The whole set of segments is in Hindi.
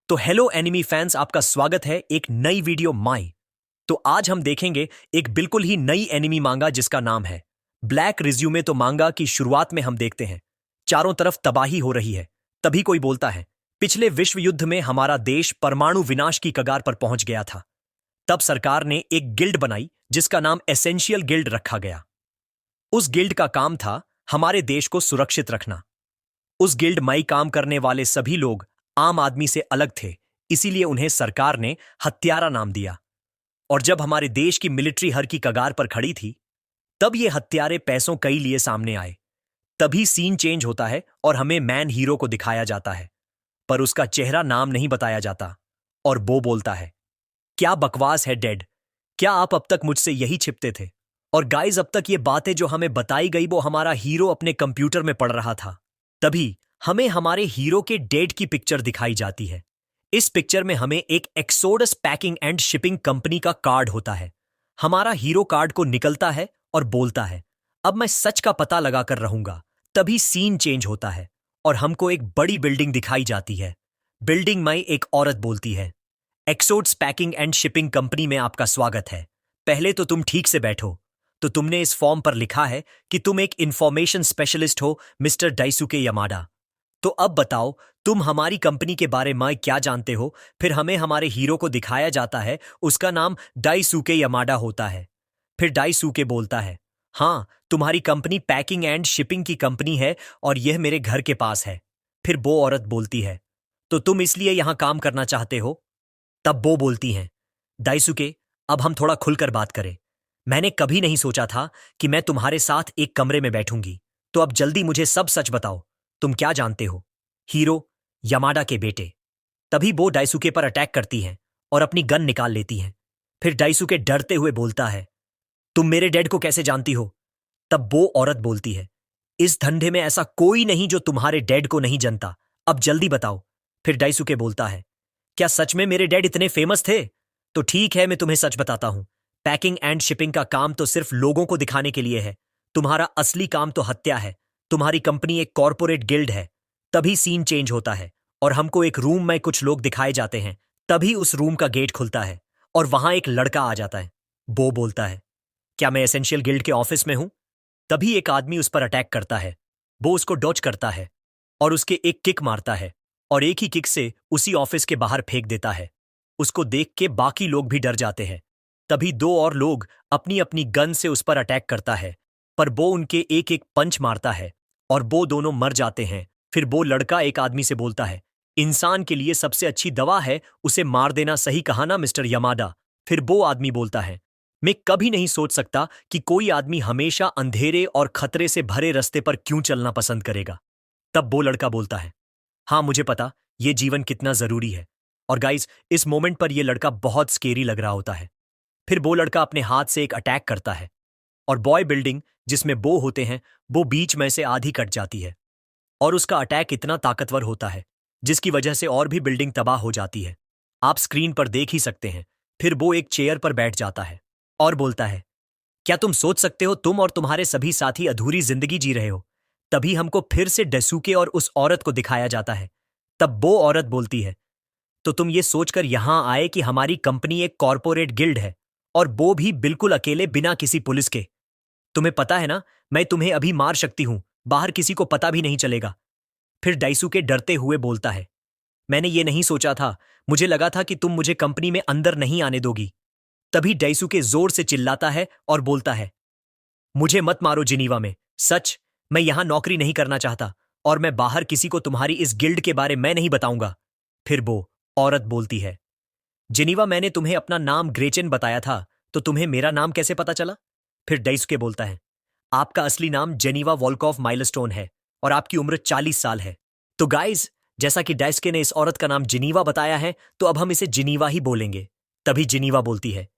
तो हेलो एनिमी फैंस, आपका स्वागत है एक नई वीडियो माई। तो आज हम देखेंगे एक बिल्कुल ही नई एनिमी मांगा जिसका नाम है ब्लैक रिज्यूमे। तो मांगा की शुरुआत में हम देखते हैं चारों तरफ तबाही हो रही है। तभी कोई बोलता है पिछले विश्व युद्ध में हमारा देश परमाणु विनाश की कगार पर पहुंच गया था। तब सरकार ने एक गिल्ड बनाई जिसका नाम एसेंशियल गिल्ड रखा गया। उस गिल्ड का काम था हमारे देश को सुरक्षित रखना। उस गिल्ड में काम करने वाले सभी लोग आम आदमी से अलग थे, इसीलिए उन्हें सरकार ने हत्यारा नाम दिया। और जब हमारे देश की मिलिट्री हर की कगार पर खड़ी थी, तब ये हत्यारे पैसों कई लिए सामने आए। तभी सीन चेंज होता है और हमें मैन हीरो को दिखाया जाता है, पर उसका चेहरा नाम नहीं बताया जाता। और वो बोलता है, क्या बकवास है डेड, क्या आप अब तक मुझसे यही छिपते थे? और गाइज, अब तक ये बातें जो हमें बताई गई वो हमारा हीरो अपने कंप्यूटर में पढ़ रहा था। तभी हमें हमारे हीरो के डेड की पिक्चर दिखाई जाती है। इस पिक्चर में हमें एक exodus packing and shipping company का कार्ड होता है। हमारा हीरो कार्ड को निकलता है और बोलता है, अब मैं सच का पता लगाकर रहूंगा। तभी सीन चेंज होता है और हमको एक बड़ी बिल्डिंग दिखाई जाती है। बिल्डिंग में एक औरत बोलती है, एक्सोड्स पैकिंग एंड शिपिंग कंपनी में आपका स्वागत है। पहले तो तुम ठीक से बैठो। तो तुमने इस फॉर्म पर लिखा है कि तुम एक इंफॉर्मेशन स्पेशलिस्ट हो, मिस्टर डाइसुके यामाडा। तो अब बताओ, तुम हमारी कंपनी के बारे में क्या जानते हो? फिर हमें हमारे हीरो को दिखाया जाता है, उसका नाम डाइसुके यामाडा होता है। फिर डाइसुके बोलता है, हाँ, तुम्हारी कंपनी पैकिंग एंड शिपिंग की कंपनी है और यह मेरे घर के पास है। फिर वो औरत बोलती है, तो तुम इसलिए यहां काम करना चाहते हो? तब वो बोलती हैं, डाइसुके, अब हम थोड़ा खुलकर बात करें। मैंने कभी नहीं सोचा था कि मैं तुम्हारे साथ एक कमरे में बैठूंगी। तो अब जल्दी मुझे सब सच बताओ, तुम क्या जानते हो? हीरो, यामाडा के बेटे। तभी वो डाइसुके पर अटैक करती हैं और अपनी गन निकाल लेती हैं। फिर डाइसुके डरते हुए बोलता है, तुम मेरे डैड को कैसे जानती हो? तब वो औरत बोलती है, इस धंधे में ऐसा कोई नहीं जो तुम्हारे डैड को नहीं जानता। अब जल्दी बताओ। फिर डाइसुके बोलता है, क्या सच में मेरे डैड इतने फेमस थे? तो ठीक है, मैं तुम्हें सच बताता हूं। पैकिंग एंड शिपिंग का काम तो सिर्फ लोगों को दिखाने के लिए है। तुम्हारा असली काम तो हत्या है। तुम्हारी कंपनी एक कॉर्पोरेट गिल्ड है। तभी सीन चेंज होता है और हमको एक रूम में कुछ लोग दिखाए जाते हैं। तभी उस रूम का गेट खुलता है और वहां एक लड़का आ जाता है। वो बोलता है, क्या मैं एसेंशियल गिल्ड के ऑफिस में हूं? तभी एक आदमी उस पर अटैक करता है। वो उसको डॉज करता है और उसके एक किक मारता है और एक ही किक से उसी ऑफिस के बाहर फेंक देता है। उसको देख के बाकी लोग भी डर जाते हैं। तभी दो और लोग अपनी अपनी गन से उस पर अटैक करता है, पर वो उनके एक एक पंच मारता है और वो दोनों मर जाते हैं। फिर वो लड़का एक आदमी से बोलता है, इंसान के लिए सबसे अच्छी दवा है उसे मार देना। सही कहा ना मिस्टर यमाडा? फिर वो आदमी बोलता है, मैं कभी नहीं सोच सकता कि कोई आदमी हमेशा अंधेरे और खतरे से भरे रास्ते पर क्यों चलना पसंद करेगा। तब वो लड़का बोलता है, हाँ, मुझे पता ये जीवन कितना जरूरी है। और गाइस, इस मोमेंट पर यह लड़का बहुत स्केरी लग रहा होता है। फिर वो लड़का अपने हाथ से एक अटैक करता है और बॉय बिल्डिंग जिसमें वो होते हैं वो बीच में से आधी कट जाती है और उसका अटैक इतना ताकतवर होता है जिसकी वजह से और भी बिल्डिंग तबाह हो जाती है। आप स्क्रीन पर देख ही सकते हैं। फिर वो एक चेयर पर बैठ जाता है और बोलता है, क्या तुम सोच सकते हो तुम और तुम्हारे सभी साथी अधूरी जिंदगी जी रहे हो? तभी हमको फिर से डेसूके और उस औरत को दिखाया जाता है। तब वो औरत बोलती है, तो तुम ये सोचकर यहां आए कि हमारी कंपनी एक कॉर्पोरेट गिल्ड है और वो भी बिल्कुल अकेले, बिना किसी पुलिस के? तुम्हें पता है ना, मैं तुम्हें अभी मार सकती हूं, बाहर किसी को पता भी नहीं चलेगा। फिर डाइसुके डरते हुए बोलता है, मैंने ये नहीं सोचा था, मुझे लगा था कि तुम मुझे कंपनी में अंदर नहीं आने दोगी। तभी डाइसुके जोर से चिल्लाता है और बोलता है, मुझे मत मारो जिनीवा में, सच, मैं यहां नौकरी नहीं करना चाहता और मैं बाहर किसी को तुम्हारी इस गिल्ड के बारे में नहीं बताऊंगा। फिर वो औरत बोलती है, जिनीवा, मैंने तुम्हें अपना नाम ग्रेचेन बताया था, तो तुम्हें मेरा नाम कैसे पता चला? फिर डाइसुके बोलता है, आपका असली नाम जेनीवा वॉल्कॉफ माइलस्टोन है और आपकी उम्र 40 साल है। तो गाइस, जैसा कि डाइसुके ने इस औरत का नाम जिनीवा बताया है, तो अब हम इसे जिनीवा ही बोलेंगे। तभी जिनीवा बोलती है,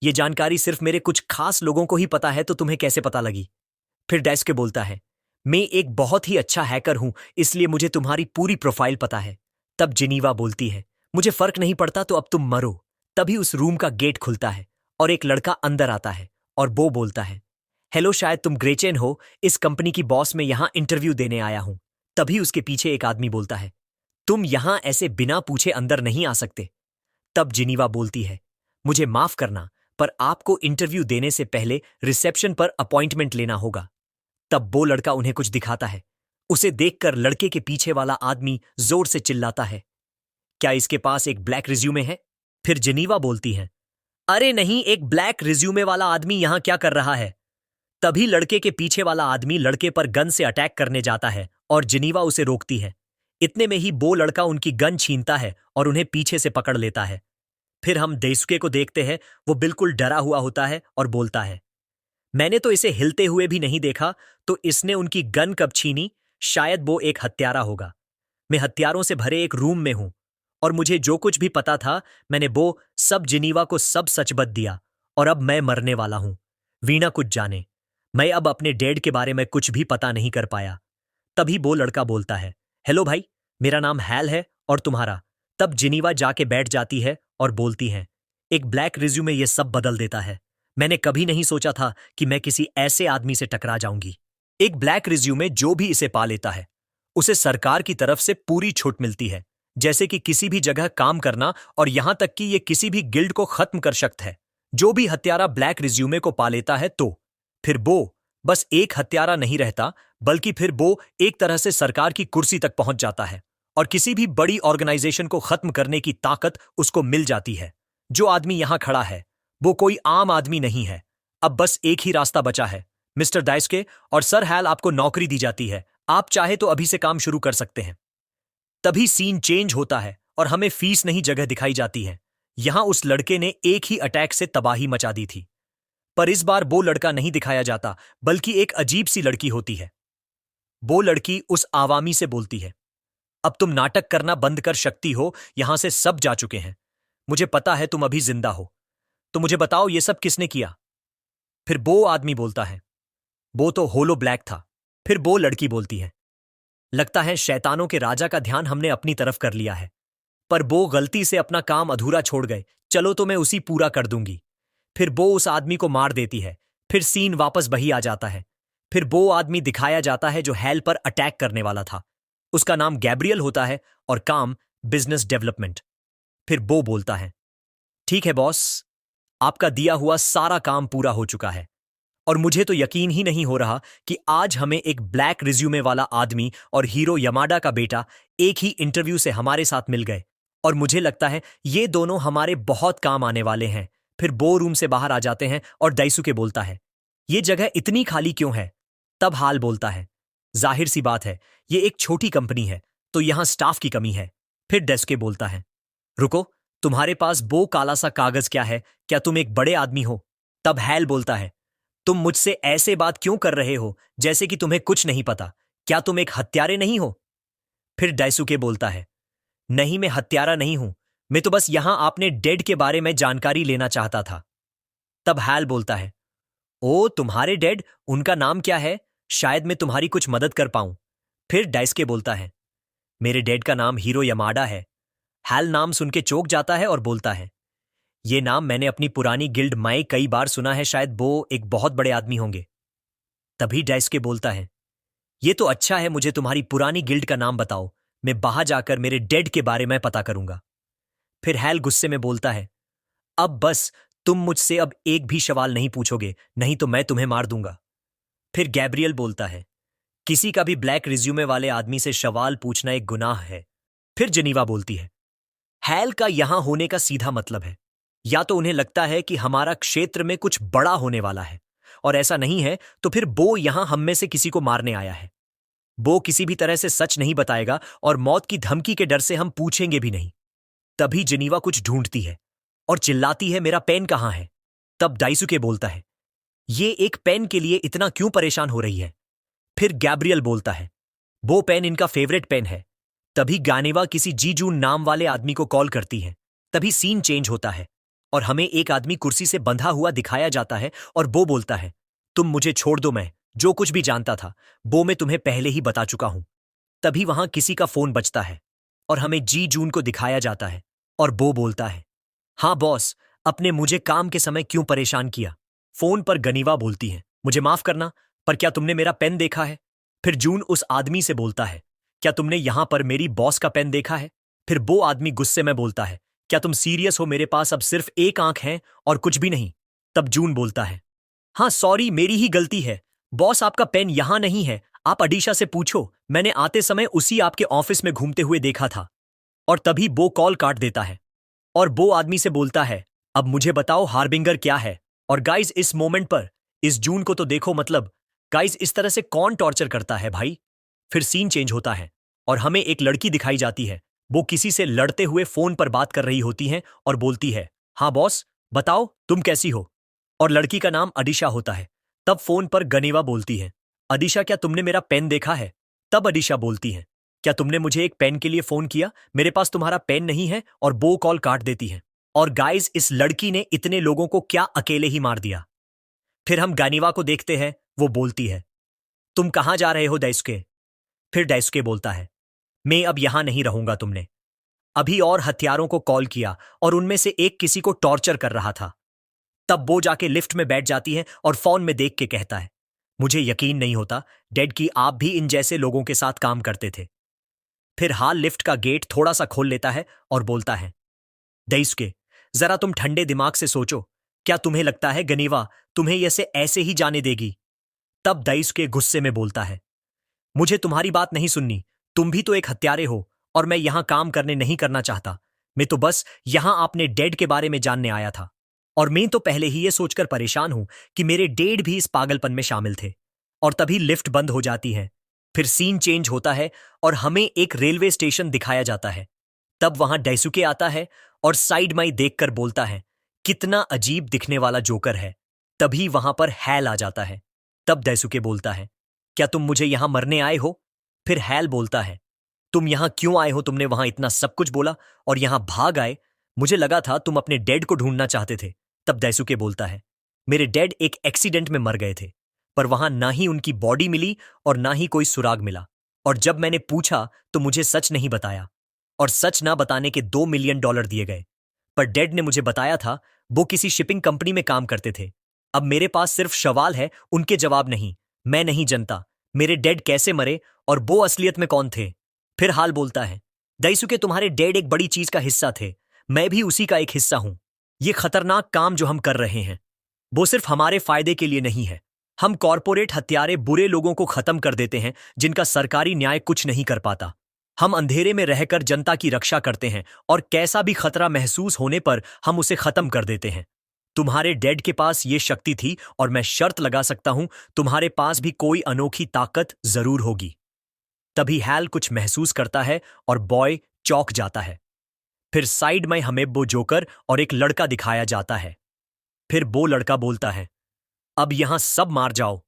ये जानकारी सिर्फ मेरे कुछ खास लोगों को ही पता है, तो तुम्हें कैसे पता लगी? फिर डाइसुके बोलता है, मैं एक बहुत ही अच्छा हैकर हूं, इसलिए मुझे तुम्हारी पूरी प्रोफाइल पता है। तब जिनीवा बोलती है, मुझे फर्क नहीं पड़ता, तो अब तुम मरो। तभी उस रूम का गेट खुलता है और एक लड़का अंदर आता है और वो बोलता है, हेलो, शायद तुम ग्रेचेन हो, इस कंपनी की बॉस, में यहां इंटरव्यू देने आया हूं। तभी उसके पीछे एक आदमी बोलता है, तुम यहां ऐसे बिना पूछे अंदर नहीं आ सकते। तब जिनीवा बोलती है, मुझे माफ करना, पर आपको इंटरव्यू देने से पहले रिसेप्शन पर अपॉइंटमेंट लेना होगा। तब वो लड़का उन्हें कुछ दिखाता है। उसे देखकर लड़के के पीछे वाला आदमी जोर से चिल्लाता है, क्या इसके पास एक ब्लैक रिज्यूमे है? फिर जिनीवा बोलती है, अरे नहीं, एक ब्लैक रिज्यूमे वाला आदमी यहां क्या कर रहा है? तभी लड़के के पीछे वाला आदमी लड़के पर गन से अटैक करने जाता है और जिनीवा उसे रोकती है। इतने में ही वो लड़का उनकी गन छीनता है और उन्हें पीछे से पकड़ लेता है। फिर हम डेसुके को देखते हैं। वो बिल्कुल डरा हुआ होता है और बोलता है, मैंने तो इसे हिलते हुए भी नहीं देखा, तो इसने उनकी गन कब छीनी? शायद वो एक हत्यारा होगा। मैं हत्यारों से भरे एक रूम में हूं और मुझे जो कुछ भी पता था मैंने वो सब जिनीवा को सब सच बता दिया और अब मैं मरने वाला हूं। वीणा कुछ जाने, मैं अब अपने डैड के बारे में कुछ भी पता नहीं कर पाया। तभी वो लड़का बोलता है, हेलो भाई, मेरा नाम हैल है और तुम्हारा? तब जिनीवा जाके बैठ जाती है और बोलती है, एक ब्लैक रिज्यूमे ये सब बदल देता है। मैंने कभी नहीं सोचा था कि मैं किसी ऐसे आदमी से टकरा जाऊंगी। एक ब्लैक रिज्यूमे जो भी इसे पा लेता है उसे सरकार की तरफ से पूरी छूट मिलती है, जैसे कि किसी भी जगह काम करना, और यहां तक कि ये किसी भी गिल्ड को खत्म कर सकता है। जो भी हत्यारा ब्लैक रिज्यूमे को पा लेता है तो फिर वो बस एक हत्यारा नहीं रहता, बल्कि फिर वो एक तरह से सरकार की कुर्सी तक पहुंच जाता है और किसी भी बड़ी ऑर्गेनाइजेशन को खत्म करने की ताकत उसको मिल जाती है। जो आदमी यहां खड़ा है वो कोई आम आदमी नहीं है। अब बस एक ही रास्ता बचा है, मिस्टर दाइस्के और सर हैल, आपको नौकरी दी जाती है। आप चाहे तो अभी से काम शुरू कर सकते हैं। तभी सीन चेंज होता है और हमें फीस नहीं जगह दिखाई जाती है। यहां उस लड़के ने एक ही अटैक से तबाही मचा दी थी, पर इस बार वो लड़का नहीं दिखाया जाता, बल्कि एक अजीब सी लड़की होती है। वो लड़की उस आवामी से बोलती है, अब तुम नाटक करना बंद कर सकती हो, यहां से सब जा चुके हैं। मुझे पता है तुम अभी जिंदा हो, तो मुझे बताओ ये सब किसने किया? फिर वो आदमी बोलता है, वो तो होलो ब्लैक था। फिर वो लड़की बोलती है, लगता है शैतानों के राजा का ध्यान हमने अपनी तरफ कर लिया है, पर वो गलती से अपना काम अधूरा छोड़ गए। चलो तो मैं उसी पूरा कर दूंगी। फिर वो उस आदमी को मार देती है। फिर सीन वापस वही आ जाता है। फिर वो आदमी दिखाया जाता है जो हैल पर अटैक करने वाला था। उसका नाम गैब्रियल होता है और काम बिजनेस डेवलपमेंट। फिर वो बोलता है, ठीक है बॉस, आपका दिया हुआ सारा काम पूरा हो चुका है और मुझे तो यकीन ही नहीं हो रहा कि आज हमें एक ब्लैक रिज्यूमे वाला आदमी और हीरो यमाडा का बेटा एक ही इंटरव्यू से हमारे साथ मिल गए, और मुझे लगता है ये दोनों हमारे बहुत काम आने वाले हैं। फिर वो रूम से बाहर आ जाते हैं और दाइसुके बोलता है, ये जगह इतनी खाली क्यों है? तब हाल बोलता है, जाहिर सी बात है, ये एक छोटी कंपनी है तो यहां स्टाफ की कमी है। फिर डेस्के बोलता है, रुको, तुम्हारे पास वो काला सा कागज क्या है? क्या तुम एक बड़े आदमी हो? तब हैल बोलता है, तुम मुझसे ऐसे बात क्यों कर रहे हो जैसे कि तुम्हें कुछ नहीं पता? क्या तुम एक हत्यारे नहीं हो? फिर डाइसुके बोलता है, नहीं, मैं हत्यारा नहीं हूं, मैं तो बस यहां आपने डेड के बारे में जानकारी लेना चाहता था। तब हैल बोलता है, ओ तुम्हारे डेड, उनका नाम क्या है? शायद मैं तुम्हारी कुछ मदद कर पाऊं। फिर डाइसके बोलता है, मेरे डेड का नाम हीरो यमाडा है। हैल नाम सुन के चौंक जाता है और बोलता है, ये नाम मैंने अपनी पुरानी गिल्ड माई कई बार सुना है, शायद वो एक बहुत बड़े आदमी होंगे। तभी डाइसके बोलता है, ये तो अच्छा है, मुझे तुम्हारी पुरानी गिल्ड का नाम बताओ, मैं बाहर जाकर मेरे डेड के बारे में पता करूंगा। फिर हैल गुस्से में बोलता है, अब बस, तुम मुझसे अब एक भी सवाल नहीं पूछोगे, नहीं तो मैं तुम्हें मार दूंगा। फिर गैब्रियल बोलता है, किसी का भी ब्लैक रिज्यूमे वाले आदमी से सवाल पूछना एक गुनाह है। फिर जिनीवा बोलती है, हैल का यहां होने का सीधा मतलब है, या तो उन्हें लगता है कि हमारा क्षेत्र में कुछ बड़ा होने वाला है, और ऐसा नहीं है तो फिर वो यहां हम में से किसी को मारने आया है। वो किसी भी तरह से सच नहीं बताएगा और मौत की धमकी के डर से हम पूछेंगे भी नहीं। तभी जिनीवा कुछ ढूंढती है और चिल्लाती है, मेरा पेन कहां है? तब डाइसुके बोलता है, ये एक पेन के लिए इतना क्यों परेशान हो रही है? फिर गैब्रियल बोलता है, वो पेन इनका फेवरेट पेन है। तभी गानेवा किसी जीजून नाम वाले आदमी को कॉल करती है। तभी सीन चेंज होता है और हमें एक आदमी कुर्सी से बंधा हुआ दिखाया जाता है और वो बोलता है, तुम मुझे छोड़ दो, मैं जो कुछ भी जानता था वो मैं तुम्हें पहले ही बता चुका हूं। तभी वहां किसी का फोन बजता है और हमें जी जून को दिखाया जाता है और वो बोलता है, हाँ बॉस, अपने मुझे काम के समय क्यों परेशान किया? फोन पर गनीवा बोलती है, मुझे माफ करना, पर क्या तुमने मेरा पेन देखा है? फिर जून उस आदमी से बोलता है, क्या तुमने यहां पर मेरी बॉस का पेन देखा है? फिर वो आदमी गुस्से में बोलता है, क्या तुम सीरियस हो? मेरे पास अब सिर्फ एक आंख है और कुछ भी नहीं। तब जून बोलता है, हाँ सॉरी, मेरी ही गलती है। बॉस, आपका पेन यहां नहीं है, आप अडीशा से पूछो, मैंने आते समय उसी आपके ऑफिस में घूमते हुए देखा था। और तभी बो कॉल काट देता है और बो आदमी से बोलता है, अब मुझे बताओ हार्बिंगर क्या है? और गाइस, इस मोमेंट पर इस जून को तो देखो, मतलब गाइस इस तरह से कौन टॉर्चर करता है भाई? फिर सीन चेंज होता है और हमें एक लड़की दिखाई जाती है। वो किसी से लड़ते हुए फोन पर बात कर रही होती है और बोलती है, हाँ बॉस बताओ तुम कैसी हो? और लड़की का नाम अडीशा होता है। तब फोन पर गनीवा बोलती है, अडीशा क्या तुमने मेरा पेन देखा है? तब अडीशा बोलती है, क्या तुमने मुझे एक पेन के लिए फोन किया? मेरे पास तुम्हारा पेन नहीं है। और बो कॉल काट देती है। और गाइस, इस लड़की ने इतने लोगों को क्या अकेले ही मार दिया? फिर हम गानीवा को देखते हैं। वो बोलती है, तुम कहां जा रहे हो दाइस्के? फिर दाइस्के बोलता है, मैं अब यहां नहीं रहूंगा। तुमने अभी और हथियारों को कॉल किया और उनमें से एक किसी को टॉर्चर कर रहा था। तब वो जाके लिफ्ट में बैठ जाती है और फोन में देख के कहता है, मुझे यकीन नहीं होता डेड की आप भी इन जैसे लोगों के साथ काम करते थे। फिर हाल लिफ्ट का गेट थोड़ा सा खोल लेता है और बोलता है, दईस्के, जरा तुम ठंडे दिमाग से सोचो, क्या तुम्हें लगता है गनीवा तुम्हें ऐसे ही जाने देगी? तब दईस्के गुस्से में बोलता है, मुझे तुम्हारी बात नहीं सुननी। तुम भी तो एक हत्यारे हो और मैं यहां काम करने नहीं करना चाहता। मैं तो बस यहां आपने डेड के बारे में जानने आया था। और मैं तो पहले ही ये सोचकर परेशान हूं कि मेरे डेड भी इस पागलपन में शामिल थे। और तभी लिफ्ट बंद हो जाती है। फिर सीन चेंज होता है और हमें एक रेलवे स्टेशन दिखाया जाता है। तब वहां डाइसुके आता है और साइड माई देखकर बोलता है, कितना अजीब दिखने वाला जोकर है। तभी वहां पर हैल आ जाता है। तब डाइसुके बोलता है, क्या तुम मुझे यहां मरने आए हो? फिर हैल बोलता है, तुम यहां क्यों आए हो? तुमने वहां इतना सब कुछ बोला और यहां भाग आए। मुझे लगा था तुम अपने डैड को ढूंढना चाहते थे। तब दाइसुके बोलता है, मेरे डैड एक एक्सीडेंट में मर गए थे, पर वहां ना ही उनकी बॉडी मिली और ना ही कोई सुराग मिला। और जब मैंने पूछा तो मुझे सच नहीं बताया और सच ना बताने के $2 मिलियन दिए गए। पर डैड ने मुझे बताया था वो किसी शिपिंग कंपनी में काम करते थे। अब मेरे पास सिर्फ सवाल है, उनके जवाब नहीं। मैं नहीं जानता मेरे डैड कैसे मरे और वो असलियत में कौन थे। फिर हाल बोलता है, दाइसुके, तुम्हारे डैड एक बड़ी चीज का हिस्सा थे। मैं भी उसी का एक हिस्सा हूं। ये खतरनाक काम जो हम कर रहे हैं वो सिर्फ हमारे फायदे के लिए नहीं है। हम कॉरपोरेट हत्यारे बुरे लोगों को खत्म कर देते हैं जिनका सरकारी न्याय कुछ नहीं कर पाता। हम अंधेरे में रहकर जनता की रक्षा करते हैं और कैसा भी खतरा महसूस होने पर हम उसे खत्म कर देते हैं। तुम्हारे डैड के पास ये शक्ति थी और मैं शर्त लगा सकता हूं तुम्हारे पास भी कोई अनोखी ताकत जरूर होगी। तभी हैल कुछ महसूस करता है और बॉय चौंक जाता है। फिर साइड में हमें वो जोकर और एक लड़का दिखाया जाता है। फिर वो लड़का बोलता है, अब यहां सब मार जाओ।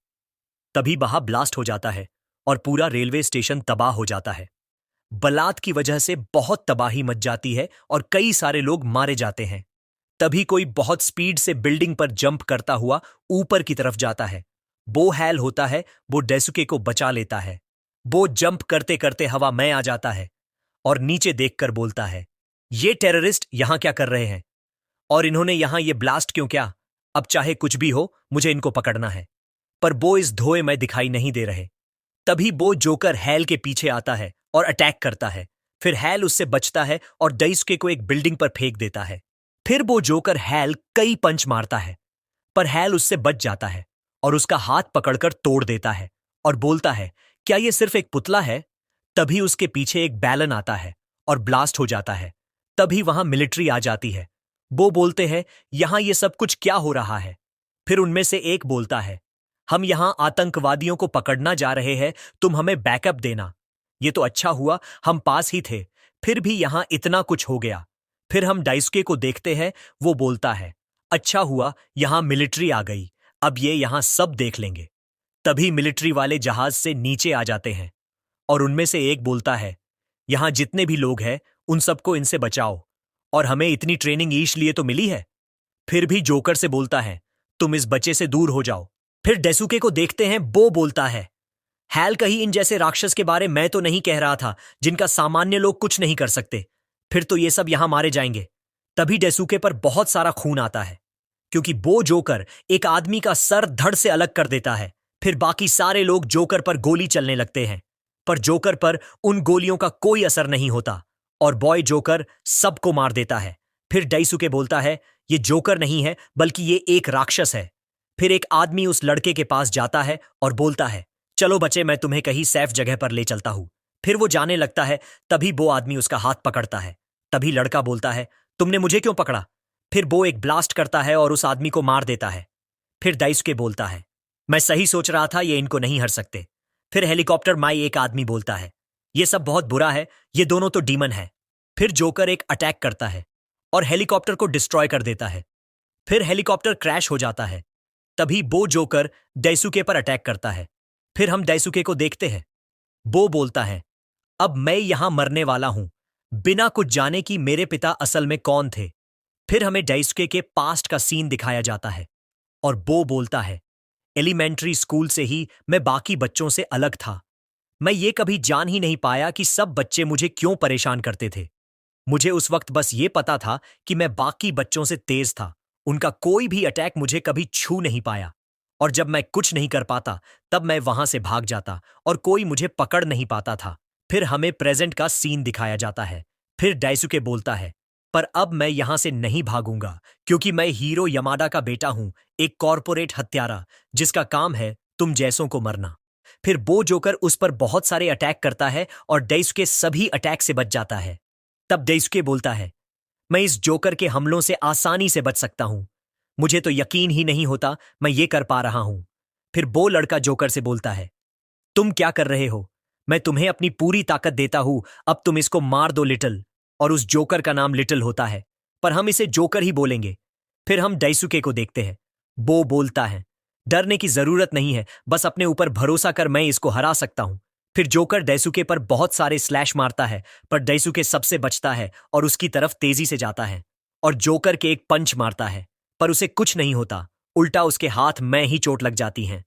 तभी वहां ब्लास्ट हो जाता है और पूरा रेलवे स्टेशन तबाह हो जाता है। बलात की वजह से बहुत तबाही मच जाती है और कई सारे लोग मारे जाते हैं। तभी कोई बहुत स्पीड से बिल्डिंग पर जंप करता हुआ ऊपर की तरफ जाता है। वो हैल होता है, वो डेसुके को बचा लेता है। वो जंप करते करते हवा में आ जाता है और नीचे देखकर बोलता है, ये टेररिस्ट यहां क्या कर रहे हैं और इन्होंने यहां ये ब्लास्ट क्यों किया? अब चाहे कुछ भी हो, मुझे इनको पकड़ना है। पर वो इस धोए में दिखाई नहीं दे रहे। तभी वो जोकर हैल के पीछे आता है और अटैक करता है। फिर हैल उससे बचता है और दाइसुके को एक बिल्डिंग पर फेंक देता है। फिर वो जोकर हैल कई पंच मारता है, पर हैल उससे बच जाता है और उसका हाथ पकड़कर तोड़ देता है और बोलता है, क्या ये सिर्फ एक पुतला है? तभी उसके पीछे एक बैलन आता है और ब्लास्ट हो जाता है। तभी वहां मिलिट्री आ जाती है। वो बोलते हैं, यहां ये सब कुछ क्या हो रहा है? फिर उनमें से एक बोलता है, हम यहां आतंकवादियों को पकड़ना जा रहे हैं, तुम हमें बैकअप देना। ये तो अच्छा हुआ हम पास ही थे, फिर भी यहां इतना कुछ हो गया। फिर हम डाइसुके को देखते हैं। वो बोलता है, अच्छा हुआ यहां मिलिट्री आ गई, अब ये यहां सब देख लेंगे। तभी मिलिट्री वाले जहाज से नीचे आ जाते हैं और उनमें से एक बोलता है, यहां जितने भी लोग हैं उन सबको इनसे बचाओ और हमें इतनी ट्रेनिंग इसलिए तो मिली है। फिर भी जोकर से बोलता है, तुम इस बच्चे से दूर हो जाओ। फिर डेसुके को देखते हैं। वो बोलता है, हैल कहीं इन जैसे राक्षस के बारे मैं तो नहीं कह रहा था जिनका सामान्य लोग कुछ नहीं कर सकते। फिर तो ये सब यहां मारे जाएंगे। तभी डेसुके पर बहुत सारा खून आता है क्योंकि वो जोकर एक आदमी का सर धड़ से अलग कर देता है। फिर बाकी सारे लोग जोकर पर गोली चलने लगते हैं। पर जोकर पर उन गोलियों का कोई असर नहीं होता और बॉय जोकर सबको मार देता है। फिर डाइसुके बोलता है, ये जोकर नहीं है बल्कि ये एक राक्षस है। फिर एक आदमी उस लड़के के पास जाता है और बोलता है, चलो बच्चे, मैं तुम्हें कहीं सेफ जगह पर ले चलता हूं। फिर वो जाने लगता है, तभी वो आदमी उसका हाथ पकड़ता है। तभी लड़का बोलता है, तुमने मुझे क्यों पकड़ा? फिर वो एक ब्लास्ट करता है और उस आदमी को मार देता है। फिर दाइसुके बोलता है, मैं सही सोच रहा था, ये इनको नहीं हर सकते। फिर हेलीकॉप्टर माई एक आदमी बोलता है, ये सब बहुत बुरा है, ये दोनों तो डीमन है। फिर जोकर एक अटैक करता है और हेलीकॉप्टर को डिस्ट्रॉय कर देता है। फिर हेलीकॉप्टर क्रैश हो जाता है। तभी बो जोकर दाइसुके पर अटैक करता है। फिर हम दाइसुके को देखते हैं। बो बोलता है, अब मैं यहां मरने वाला हूं, बिना कुछ जाने कि मेरे पिता असल में कौन थे। फिर हमें दाइसुके के पास्ट का सीन दिखाया जाता है और बो बोलता है, एलिमेंट्री स्कूल से ही मैं बाकी बच्चों से अलग था। मैं ये कभी जान ही नहीं पाया कि सब बच्चे मुझे क्यों परेशान करते थे। मुझे उस वक्त बस ये पता था कि मैं बाकी बच्चों से तेज था। उनका कोई भी अटैक मुझे कभी छू नहीं पाया और जब मैं कुछ नहीं कर पाता तब मैं वहां से भाग जाता और कोई मुझे पकड़ नहीं पाता था। फिर हमें प्रेजेंट का सीन दिखाया जाता है। फिर डाइसुके बोलता है, पर अब मैं यहां से नहीं भागूंगा क्योंकि मैं हीरो यमाडा का बेटा हूं, एक कॉरपोरेट हत्यारा जिसका काम है तुम जैसों को मरना। फिर बो जोकर उस पर बहुत सारे अटैक करता है और डाइसुके सभी अटैक से बच जाता है। तब डाइसुके बोलता है, मैं इस जोकर के हमलों से आसानी से बच सकता हूं। मुझे तो यकीन ही नहीं होता मैं ये कर पा रहा हूं। फिर बो लड़का जोकर से बोलता है, तुम क्या कर रहे हो? मैं तुम्हें अपनी पूरी ताकत देता हूं, अब तुम इसको मार दो लिटिल। और उस जोकर का नाम लिटिल होता है, पर हम इसे जोकर ही बोलेंगे। फिर हम डाइसुके को देखते हैं। बो बोलता है, डरने की जरूरत नहीं है, बस अपने ऊपर भरोसा कर, मैं इसको हरा सकता हूं। फिर जोकर डाइसुके पर बहुत सारे स्लैश मारता है, पर डाइसुके सबसे बचता है और उसकी तरफ तेजी से जाता है और जोकर के एक पंच मारता है, पर उसे कुछ नहीं होता, उल्टा उसके हाथ में ही चोट लग जाती है।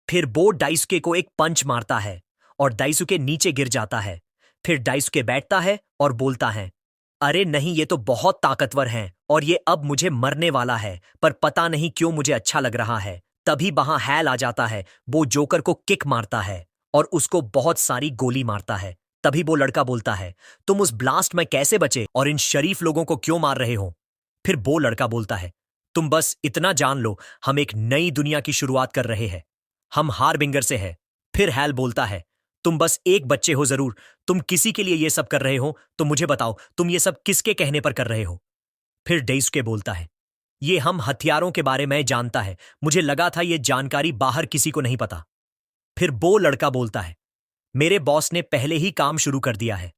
फिर बो डाइसुके को एक पंच मारता है और डाइसुके नीचे गिर जाता है। फिर डाइसुके बैठता है और बोलता है, अरे नहीं, ये तो बहुत ताकतवर हैं और ये अब मुझे मरने वाला है, पर पता नहीं क्यों मुझे अच्छा लग रहा है। तभी वहां हैल आ जाता है। वो जोकर को किक मारता है और उसको बहुत सारी गोली मारता है। तभी वो लड़का बोलता है, तुम उस ब्लास्ट में कैसे बचे और इन शरीफ लोगों को क्यों मार रहे हो? फिर वो लड़का बोलता है, तुम बस इतना जान लो, हम एक नई दुनिया की शुरुआत कर रहे हैं। हम हारबिंगर से हैं। फिर हैल बोलता है, तुम बस एक बच्चे हो जरूर, तुम किसी के लिए ये सब कर रहे हो, तो मुझे बताओ तुम ये सब किसके कहने पर कर रहे हो? फिर डेइसुके बोलता है, ये हम हथियारों के बारे में जानता है, मुझे लगा था ये जानकारी बाहर किसी को नहीं पता। फिर वो लड़का बोलता है, मेरे बॉस ने पहले ही काम शुरू कर दिया है।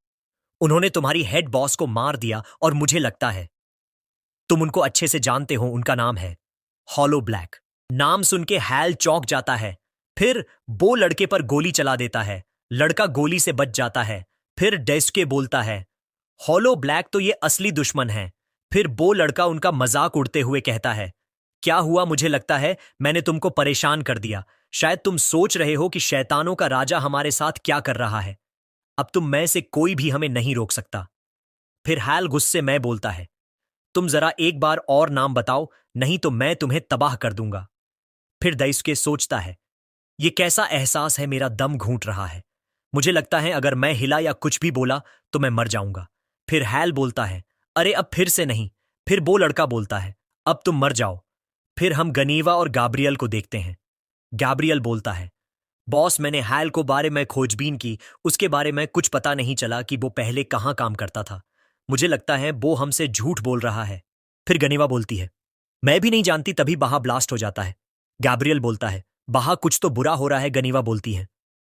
उन्होंने तुम्हारी हेड बॉस को मार दिया और मुझे लगता है तुम उनको अच्छे से जानते हो। उनका नाम है हॉलो ब्लैक। नाम सुन के हैल चौंक जाता है। फिर वो लड़के पर गोली चला देता है। लड़का गोली से बच जाता है। फिर डेस्के बोलता है, हॉलो ब्लैक तो ये असली दुश्मन है। फिर वो लड़का उनका मजाक उड़ते हुए कहता है, क्या हुआ? मुझे लगता है मैंने तुमको परेशान कर दिया। शायद तुम सोच रहे हो कि शैतानों का राजा हमारे साथ क्या कर रहा है। अब तुम में से कोई भी हमें नहीं रोक सकता। फिर हैल गुस्से में बोलता है, तुम जरा एक बार और नाम बताओ, नहीं तो मैं तुम्हें तबाह कर दूंगा। फिर दाइसुके सोचता है, ये कैसा एहसास है, मेरा दम घूंट रहा है। मुझे लगता है अगर मैं हिला या कुछ भी बोला तो मैं मर जाऊंगा। फिर हैल बोलता है, अरे अब फिर से नहीं। फिर वो लड़का बोलता है, अब तुम मर जाओ। फिर हम गनीवा और गाब्रियल को देखते हैं। गैब्रियल बोलता है, बॉस, मैंने हैल को बारे में खोजबीन की, उसके बारे में कुछ पता नहीं चला कि वो पहले कहाँ काम करता था। मुझे लगता है वो हमसे झूठ बोल रहा है। फिर गनीवा बोलती है, मैं भी नहीं जानती। तभी बाहा ब्लास्ट हो जाता है। गैब्रियल बोलता है, बाहा कुछ तो बुरा हो रहा है। गनीवा बोलती है,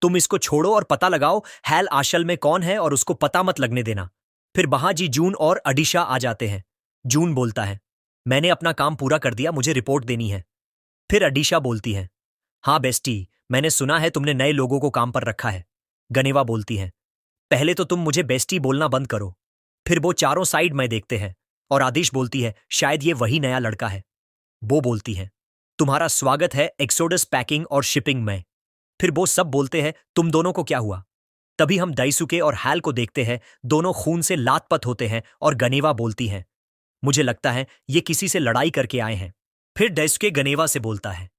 तुम इसको छोड़ो और पता लगाओ हैल आशल में कौन है और उसको पता मत लगने देना। फिर बाहा जी, जून और अडीशा आ जाते हैं। जून बोलता है, मैंने अपना काम पूरा कर दिया, मुझे रिपोर्ट देनी है। फिर अडीशा बोलती है, हाँ बेस्टी, मैंने सुना है तुमने नए लोगों को काम पर रखा है। गनीवा बोलती है, पहले तो तुम मुझे बेस्टी बोलना बंद करो। फिर वो चारों साइड में देखते हैं और आदिश बोलती है, शायद ये वही नया लड़का है। वो बोलती है, तुम्हारा स्वागत है एक्सोडस पैकिंग और शिपिंग में। फिर वो सब बोलते हैं, तुम दोनों को क्या हुआ? तभी हम दाइसुके और हैल को देखते हैं। दोनों खून से लातपत होते हैं और गनेवा बोलती हैं, मुझे लगता है ये किसी से लड़ाई करके आए हैं। फिर दाइसुके गनेवा से बोलता है,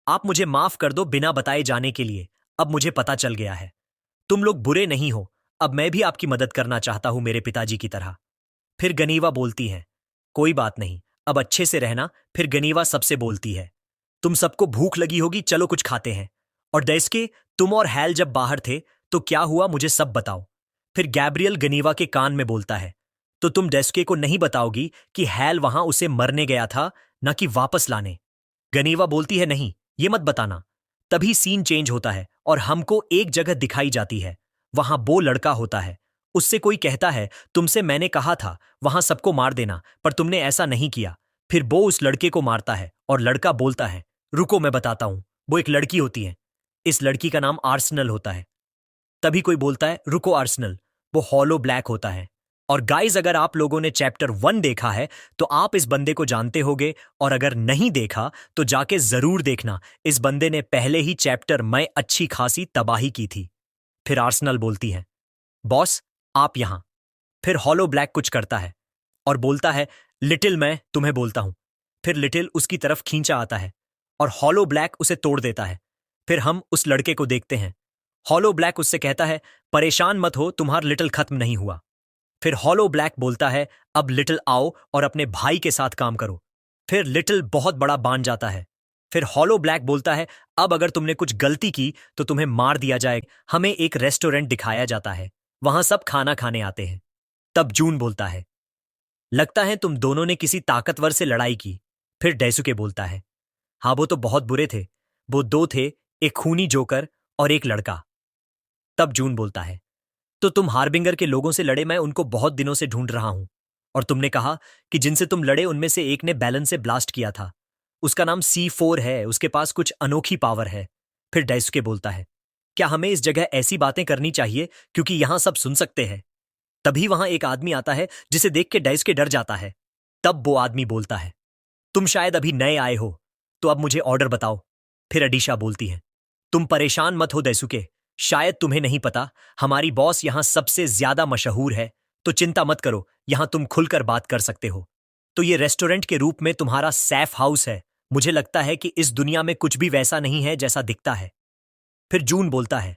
आप मुझे माफ कर दो बिना बताए जाने के लिए, अब मुझे पता चल गया है। तुम लोग बुरे नहीं हो, अब मैं भी आपकी मदद करना चाहता हूं मेरे पिताजी की तरह। फिर गनीवा बोलती है, कोई बात नहीं, अब अच्छे से रहना। फिर गनीवा सबसे बोलती है, तुम सबको भूख लगी होगी, चलो कुछ खाते हैं। और डेस्के, तुम और हैल जब बाहर थे तो क्या हुआ, मुझे सब बताओ। फिर गैब्रियल गनीवा के कान में बोलता है, तो तुम डेस्के को नहीं बताओगी कि हैल वहां उसे मरने गया था, न कि वापस लाने। गनीवा बोलती है, नहीं, ये मत बताना। तभी सीन चेंज होता है और हमको एक जगह दिखाई जाती है। वहां वो लड़का होता है। उससे कोई कहता है, तुमसे मैंने कहा था वहां सबको मार देना, पर तुमने ऐसा नहीं किया। फिर वो उस लड़के को मारता है और लड़का बोलता है, रुको मैं बताता हूं। वो एक लड़की होती है। इस लड़की का नाम आर्सनल होता है। तभी कोई बोलता है, रुको आर्सनल, वो हॉलो ब्लैक होता है। और गाइज, अगर आप लोगों ने चैप्टर 1 देखा है तो आप इस बंदे को जानते होगे, और अगर नहीं देखा तो जाके जरूर देखना। इस बंदे ने पहले ही चैप्टर में अच्छी खासी तबाही की थी। फिर आर्सनल बोलती है, बॉस आप यहां। फिर हॉलो ब्लैक कुछ करता है और बोलता है, लिटिल मैं तुम्हें बोलता हूं। फिर लिटिल उसकी तरफ खींचा आता है और हॉलो ब्लैक उसे तोड़ देता है। फिर हम उस लड़के को देखते हैं। हॉलो ब्लैक उससे कहता है, परेशान मत हो, तुम्हारा लिटिल खत्म नहीं हुआ। फिर हॉलो ब्लैक बोलता है, अब लिटिल आओ और अपने भाई के साथ काम करो। फिर लिटिल बहुत बड़ा बांध जाता है। फिर हॉलो ब्लैक बोलता है, अब अगर तुमने कुछ गलती की तो तुम्हें मार दिया जाएगा। हमें एक रेस्टोरेंट दिखाया जाता है, वहां सब खाना खाने आते हैं। तब जून बोलता है, लगता है तुम दोनों ने किसी ताकतवर से लड़ाई की। फिर डेसुके बोलता है, हाँ वो तो बहुत बुरे थे। वो दो थे, एक खूनी जोकर और एक लड़का। तब जून बोलता है, तो तुम हार्बिंगर के लोगों से लड़े, मैं उनको बहुत दिनों से ढूंढ रहा हूं। और तुमने कहा कि जिनसे तुम लड़े उनमें से एक ने बैलन से ब्लास्ट किया था। उसका नाम C4 है, उसके पास कुछ अनोखी पावर है। फिर डेसुके बोलता है, क्या हमें इस जगह ऐसी बातें करनी चाहिए क्योंकि यहां सब सुन सकते हैं। तभी वहां एक आदमी आता है जिसे देख के डेसुके डर जाता है। तब वो आदमी बोलता है, तुम शायद अभी नए आए हो, तो अब मुझे ऑर्डर बताओ। फिर अडीशा बोलती है, तुम परेशान मत हो डेसुके, शायद तुम्हें नहीं पता, हमारी बॉस यहां सबसे ज्यादा मशहूर है, तो चिंता मत करो, यहां तुम खुलकर बात कर सकते हो। तो ये रेस्टोरेंट के रूप में तुम्हारा सैफ हाउस है। मुझे लगता है कि इस दुनिया में कुछ भी वैसा नहीं है जैसा दिखता है। फिर जून बोलता है,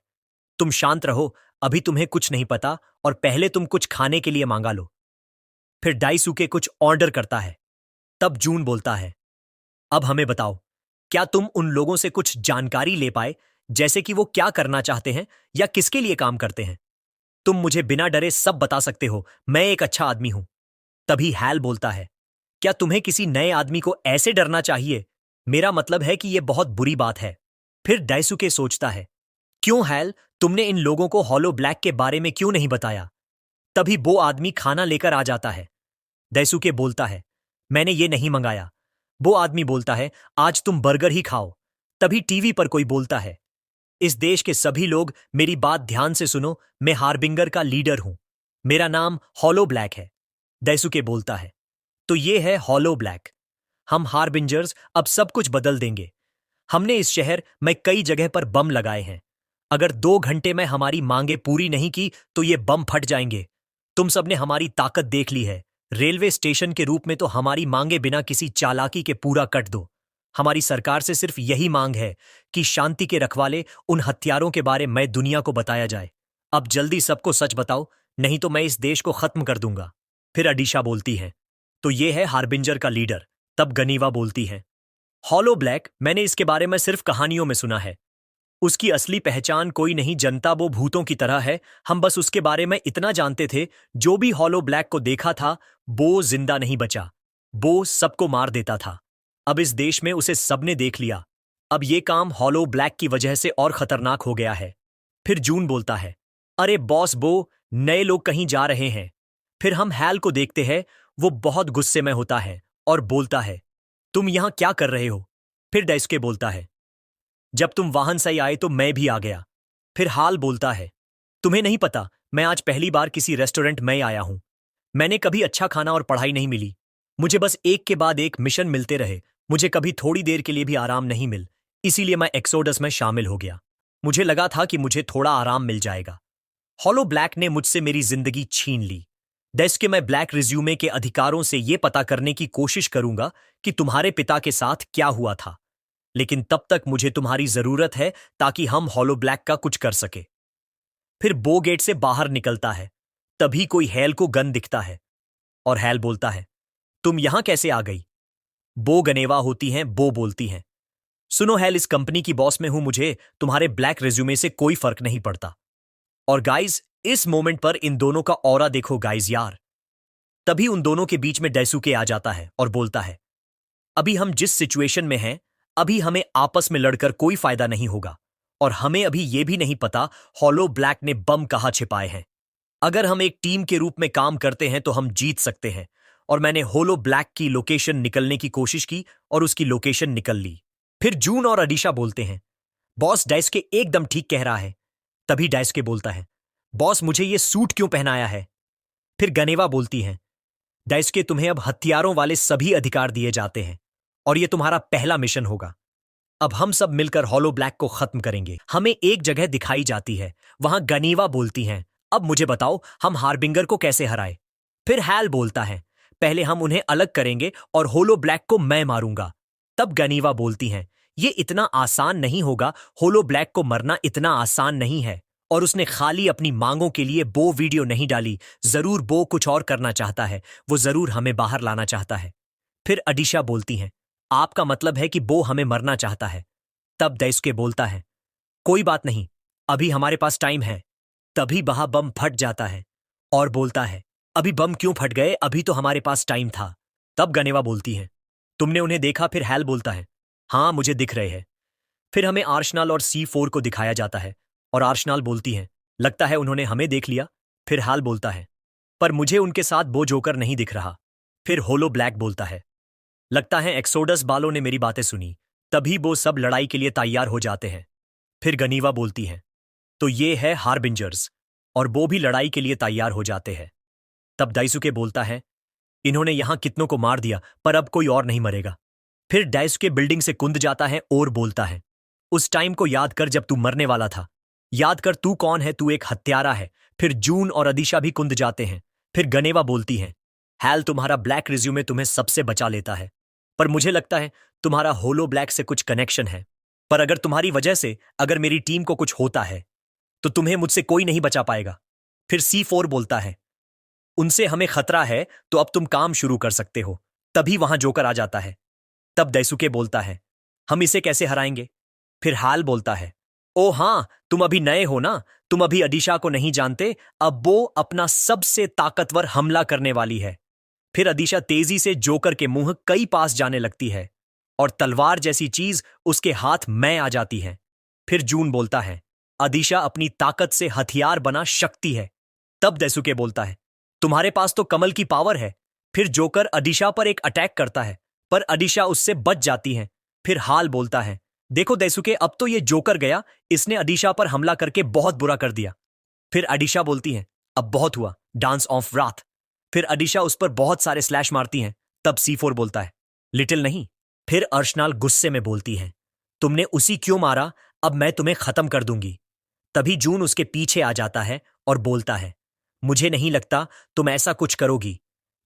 तुम शांत रहो, अभी तुम्हें कुछ नहीं पता, और पहले तुम कुछ खाने के लिए मांगा लो। फिर डाइसुके कुछ ऑर्डर करता है। तब जून बोलता है, अब हमें बताओ, क्या तुम उन लोगों से कुछ जानकारी ले पाए, जैसे कि वो क्या करना चाहते हैं या किसके लिए काम करते हैं। तुम मुझे बिना डरे सब बता सकते हो, मैं एक अच्छा आदमी हूं। तभी हैल बोलता है, क्या तुम्हें किसी नए आदमी को ऐसे डरना चाहिए? मेरा मतलब है कि यह बहुत बुरी बात है। फिर डाइसुके सोचता है, क्यों हैल, तुमने इन लोगों को हॉलो ब्लैक के बारे में क्यों नहीं बताया? तभी वो आदमी खाना लेकर आ जाता है। डाइसुके बोलता है, मैंने ये नहीं मंगाया। वो आदमी बोलता है, आज तुम बर्गर ही खाओ। तभी टीवी पर कोई बोलता है, इस देश के सभी लोग मेरी बात ध्यान से सुनो, मैं हार्बिंगर का लीडर हूं। मेरा नाम हॉलो ब्लैक है। डाइसुके बोलता है, तो ये है हॉलो ब्लैक। हम हार्बिंजर्स अब सब कुछ बदल देंगे। हमने इस शहर में कई जगह पर बम लगाए हैं। अगर 2 घंटे में हमारी मांगे पूरी नहीं की तो ये बम फट जाएंगे। तुम सबने हमारी ताकत देख ली है। रेलवे स्टेशन के रूप में तो हमारी मांगे बिना किसी चालाकी के पूरा कट दो। हमारी सरकार से सिर्फ यही मांग है कि शांति के रखवाले उन हथियारों के बारे में दुनिया को बताया जाए। अब जल्दी सबको सच बताओ, नहीं तो मैं इस देश को खत्म कर दूंगा। फिर अडीशा बोलती है, तो ये है हार्बिंजर का लीडर। तब गनीवा बोलती है, हॉलो ब्लैक, मैंने इसके बारे में सिर्फ कहानियों में सुना है। उसकी असली पहचान कोई नहीं, जनता वो भूतों की तरह है। हम बस उसके बारे में इतना जानते थे, जो भी हॉलो ब्लैक को देखा था वो जिंदा नहीं बचा। वो सबको मार देता था। अब इस देश में उसे सबने देख लिया। अब ये काम हॉलो ब्लैक की वजह से और खतरनाक हो गया है। फिर जून बोलता है, अरे बॉस, वो नए लोग कहीं जा रहे हैं। फिर हम हैल को देखते हैं। वो बहुत गुस्से में होता है और बोलता है, तुम यहां क्या कर रहे हो? फिर डेस्के बोलता है, जब तुम वाहन से आए तो मैं भी आ गया। फिर हाल बोलता है, तुम्हें नहीं पता, मैं आज पहली बार किसी रेस्टोरेंट में आया हूं। मैंने कभी अच्छा खाना और पढ़ाई नहीं मिली। मुझे बस एक के बाद एक मिशन मिलते रहे। मुझे कभी थोड़ी देर के लिए भी आराम नहीं मिल। इसीलिए मैं एक्सोडस में शामिल हो गया। मुझे लगा था कि मुझे थोड़ा आराम मिल जाएगा। हॉलो ब्लैक ने मुझसे मेरी जिंदगी छीन ली। डेस्क के मैं ब्लैक रिज्यूमे के अधिकारों से यह पता करने की कोशिश करूंगा कि तुम्हारे पिता के साथ क्या हुआ था। लेकिन तब तक मुझे तुम्हारी जरूरत है ताकि हम हॉलो ब्लैक का कुछ कर सके। फिर बो गेट से बाहर निकलता है। तभी कोई हैल को गन दिखता है और हैल बोलता है, तुम यहां कैसे आ गई? बो गनेवा होती हैं, बो बोलती हैं, सुनो हैल, इस कंपनी की बॉस में हूं, मुझे तुम्हारे ब्लैक रिज्यूमे से कोई फर्क नहीं पड़ता। और गाइज, इस मोमेंट पर इन दोनों का ऑरा देखो गाइज यार। तभी उन दोनों के बीच में डाइसुके आ जाता है और बोलता है, अभी हम जिस सिचुएशन में हैं, अभी हमें आपस में लड़कर कोई फायदा नहीं होगा और हमें अभी यह भी नहीं पता हॉलो ब्लैक ने बम कहां छिपाए हैं। अगर हम एक टीम के रूप में काम करते हैं तो हम जीत सकते हैं। और मैंने होलो ब्लैक की लोकेशन निकलने की कोशिश की और उसकी लोकेशन निकल ली। फिर जून और अडीशा बोलते हैं, बॉस डाइसुके एकदम ठीक कह रहा है। तभी डाइसुके बोलता है, बॉस मुझे ये सूट क्यों पहनाया है? फिर गनेवा बोलती हैं, डाइसुके तुम्हें अब हथियारों वाले सभी अधिकार दिए जाते हैं और ये तुम्हारा पहला मिशन होगा। अब हम सब मिलकर हॉलो ब्लैक को खत्म करेंगे। हमें एक जगह दिखाई जाती है, वहां गनीवा बोलती हैं, अब मुझे बताओ हम हार्बिंगर को कैसे हराए? फिर हैल बोलता है, पहले हम उन्हें अलग करेंगे और होलो ब्लैक को मैं मारूंगा। तब गनीवा बोलती हैं, ये इतना आसान नहीं होगा, होलो ब्लैक को मरना इतना आसान नहीं है। और उसने खाली अपनी मांगों के लिए बो वीडियो नहीं डाली, जरूर बो कुछ और करना चाहता है, वो जरूर हमें बाहर लाना चाहता है। फिर अडीशा बोलती हैं, आपका मतलब है कि बो हमें मरना चाहता है? तब दाइसुके बोलता है, कोई बात नहीं, अभी हमारे पास टाइम है। तभी वहां बम फट जाता है और बोलता है, अभी बम क्यों फट गए, अभी तो हमारे पास टाइम था। तब गनेवा बोलती है, तुमने उन्हें देखा? फिर हैल बोलता है, हाँ मुझे दिख रहे हैं। फिर हमें आर्शनाल और C4 को दिखाया जाता है और आर्शनाल बोलती है, लगता है उन्होंने हमें देख लिया। फिर हाल बोलता है, पर मुझे उनके साथ बो जोकर नहीं दिख रहा। फिर होलो ब्लैक बोलता है, लगता है एक्सोडस बालों ने मेरी बातें सुनी। तभी वो सब लड़ाई के लिए तैयार हो जाते हैं। फिर गनीवा बोलती है, तो ये है हार्बिंजर्स, और वो भी लड़ाई के लिए तैयार हो जाते हैं। तब दाइसुके बोलता है, इन्होंने यहां कितनों को मार दिया, पर अब कोई और नहीं मरेगा। फिर दाइसुके बिल्डिंग से कूद जाता है और बोलता है, उस टाइम को याद कर जब तू मरने वाला था। याद कर तू कौन है, तू एक हत्यारा है। फिर जून और अदीशा भी कूद जाते हैं। फिर गनेवा बोलती है, हैल तुम्हारा ब्लैक रिज्यूमे तुम्हें सबसे बचा लेता है, पर मुझे लगता है तुम्हारा होलो ब्लैक से कुछ कनेक्शन है। पर अगर तुम्हारी वजह से अगर मेरी टीम को कुछ होता है तो तुम्हें मुझसे कोई नहीं बचा पाएगा। फिर C4 बोलता है, उनसे हमें खतरा है तो अब तुम काम शुरू कर सकते हो। तभी वहां जोकर आ जाता है। तब दाइसुके बोलता है, हम इसे कैसे हराएंगे? फिर हाल बोलता है, ओ हाँ, तुम अभी नए हो ना, तुम अभी अडीशा को नहीं जानते, अब वो अपना सबसे ताकतवर हमला करने वाली है। फिर अदीशा तेजी से जोकर के मुंह कई पास जाने लगती है और तलवार जैसी चीज उसके हाथ में आ जाती है। फिर जून बोलता है, अदीशा अपनी ताकत से हथियार बना शक्ति है। तब दाइसुके बोलता है, तुम्हारे पास तो कमल की पावर है। फिर जोकर अदीशा पर एक अटैक करता है, पर अदीशा उससे बच जाती है। फिर हाल बोलता है, देखो दाइसुके, अब तो ये जोकर गया, इसने अदीशा पर हमला करके बहुत बुरा कर दिया। फिर अडीशा बोलती है, अब बहुत हुआ, डांस ऑफ रात। फिर अडीशा उस पर बहुत सारे स्लैश मारती हैं। तब C4 बोलता है, लिटिल नहीं। फिर अर्शनाल गुस्से में बोलती है, तुमने उसी क्यों मारा, अब मैं तुम्हें खत्म कर दूंगी। तभी जून उसके पीछे आ जाता है और बोलता है, मुझे नहीं लगता तुम ऐसा कुछ करोगी।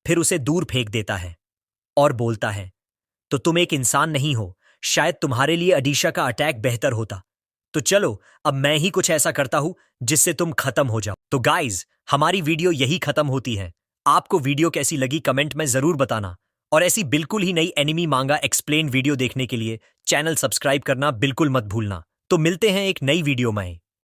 फिर उसे दूर फेंक देता है और बोलता है, तो तुम एक इंसान नहीं हो, शायद तुम्हारे लिए अडीशा का अटैक बेहतर होता। तो चलो अब मैं ही कुछ ऐसा करता हूं जिससे तुम खत्म हो जाओ। तो गाइज, हमारी वीडियो यही खत्म होती है। आपको वीडियो कैसी लगी कमेंट में जरूर बताना, और ऐसी बिल्कुल ही नई एनिमी मांगा एक्सप्लेन वीडियो देखने के लिए चैनल सब्सक्राइब करना बिल्कुल मत भूलना। तो मिलते हैं एक नई वीडियो में।